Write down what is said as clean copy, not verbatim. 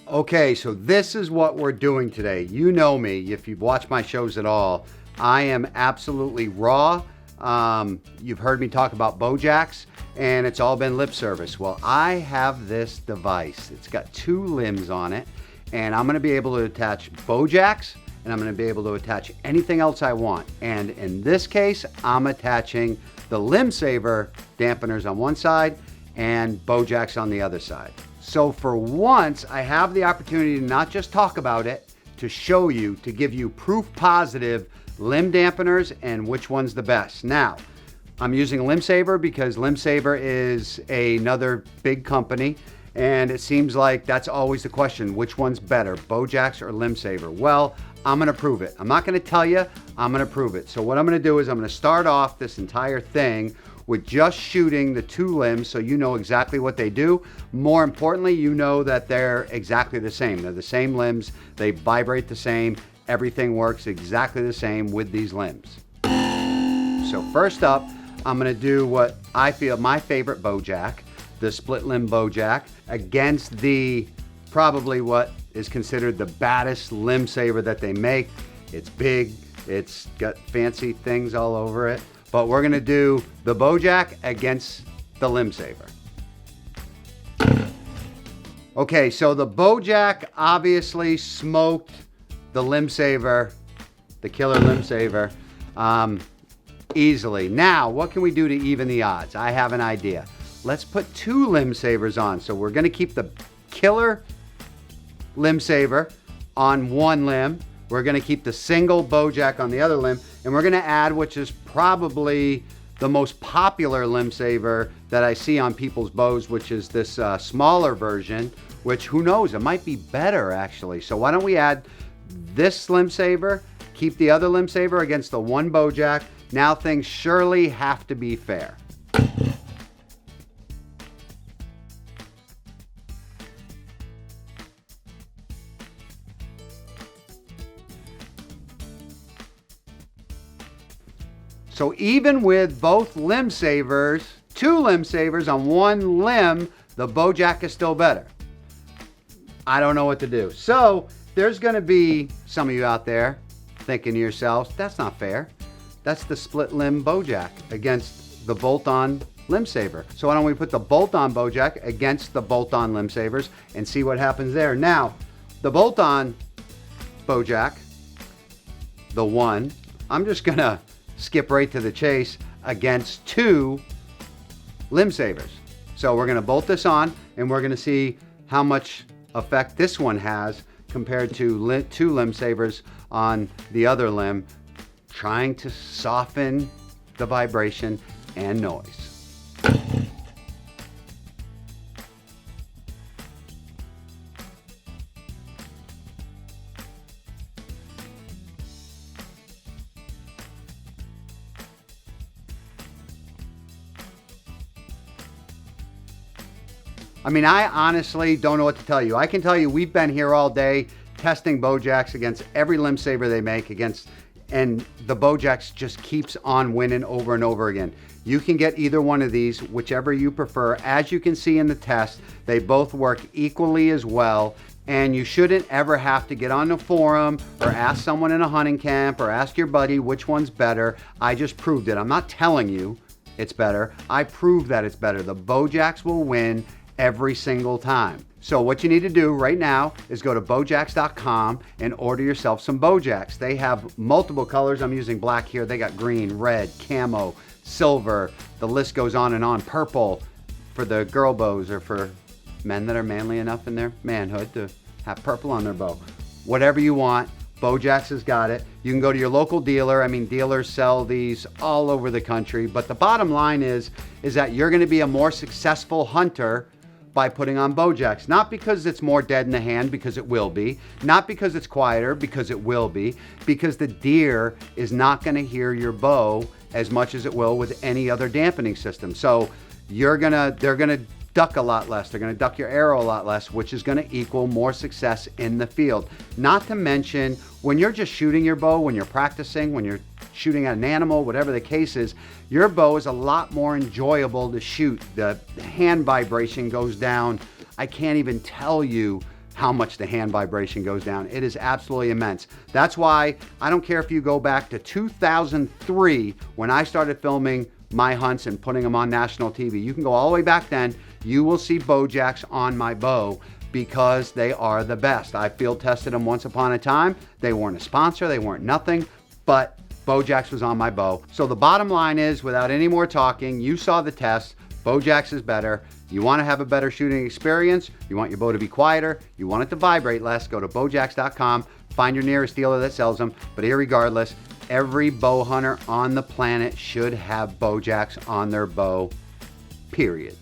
Okay, so this is what we're doing today. You know me, if you've watched my shows at all, I am absolutely raw. You've heard me talk about Bowjax, and it's all been lip service. Well, I have this device. It's got two limbs on it, and I'm gonna be able to attach Bowjax, and I'm gonna be able to attach anything else I want. And in this case, I'm attaching the Limbsaver dampeners on one side and Bowjax on the other side. So for once, I have the opportunity to not just talk about it, to show you, to give you proof positive limb dampeners and which one's the best. Now, I'm using Limbsaver because Limbsaver is another big company, and it seems like that's always the question, which one's better, Bowjax or Limbsaver? Well, I'm gonna prove it. I'm not gonna tell you, I'm gonna prove it. So what I'm gonna do is I'm gonna start off this entire thing with just shooting the two limbs so you know exactly what they do. More importantly, you know that they're exactly the same. They're the same limbs, they vibrate the same, everything works exactly the same with these limbs. So first up, I'm gonna do what I feel my favorite Bowjack, the split limb Bowjack, against the probably what is considered the baddest Limbsaver that they make. It's big, it's got fancy things all over it. But we're gonna do the Bowjack against the Limbsaver. Okay, so the Bowjack obviously smoked the Limbsaver, the killer Limbsaver, easily. Now, what can we do to even the odds? I have an idea. Let's put two Limbsavers on. So we're gonna keep the killer Limbsaver on one limb. We're gonna keep the single Bowjack on the other limb, and we're gonna add, which is probably the most popular Limbsaver that I see on people's bows, which is this smaller version, which who knows, it might be better actually. So why don't we add this Limbsaver, keep the other Limbsaver against the one Bowjack. Now things surely have to be fair. So even with both Limbsavers, two Limbsavers on one limb, the Bowjack is still better. I don't know what to do. So there's gonna be some of you out there thinking to yourselves, that's not fair. That's the split limb Bowjack against the bolt-on Limbsaver. So why don't we put the bolt-on Bowjack against the bolt-on Limbsavers and see what happens there. Now, the bolt-on Bowjack, the one, I'm just gonna skip right to the chase against two Limbsavers. So we're gonna bolt this on and we're gonna see how much effect this one has compared to two Limbsavers on the other limb, trying to soften the vibration and noise. I mean, I honestly don't know what to tell you. I can tell you we've been here all day testing Bowjacks against every Limbsaver they make and the Bowjacks just keeps on winning over and over again. You can get either one of these, whichever you prefer. As you can see in the test, they both work equally as well, and you shouldn't ever have to get on the forum or ask someone in a hunting camp or ask your buddy which one's better. I just proved it. I'm not telling you it's better. I proved that it's better. The Bowjacks will win every single time. So what you need to do right now is go to bowjax.com and order yourself some Bowjacks. They have multiple colors. I'm using black here. They got green, red, camo, silver. The list goes on and on. Purple for the girl bows or for men that are manly enough in their manhood to have purple on their bow. Whatever you want, Bowjax has got it. You can go to your local dealer. I mean, dealers sell these all over the country. But the bottom line is that you're going to be a more successful hunter by putting on Bowjacks. Not because it's more dead in the hand, because it will be. Not because it's quieter, because it will be. Because the deer is not gonna hear your bow as much as it will with any other dampening system. So they're gonna duck a lot less. They're gonna duck your arrow a lot less, which is gonna equal more success in the field. Not to mention, when you're just shooting your bow, when you're practicing, when you're shooting at an animal, whatever the case is, your bow is a lot more enjoyable to shoot. The hand vibration goes down. I can't even tell you how much the hand vibration goes down. It is absolutely immense. That's why I don't care if you go back to 2003 when I started filming my hunts and putting them on national TV. You can go all the way back then. You will see Bowjax on my bow because they are the best. I field tested them once upon a time. They weren't a sponsor, they weren't nothing, but Bowjax was on my bow. So the bottom line is, without any more talking, you saw the test. Bowjax is better. You want to have a better shooting experience, you want your bow to be quieter, you want it to vibrate less, go to bowjax.com, find your nearest dealer that sells them. But irregardless, every bow hunter on the planet should have Bowjax on their bow, period.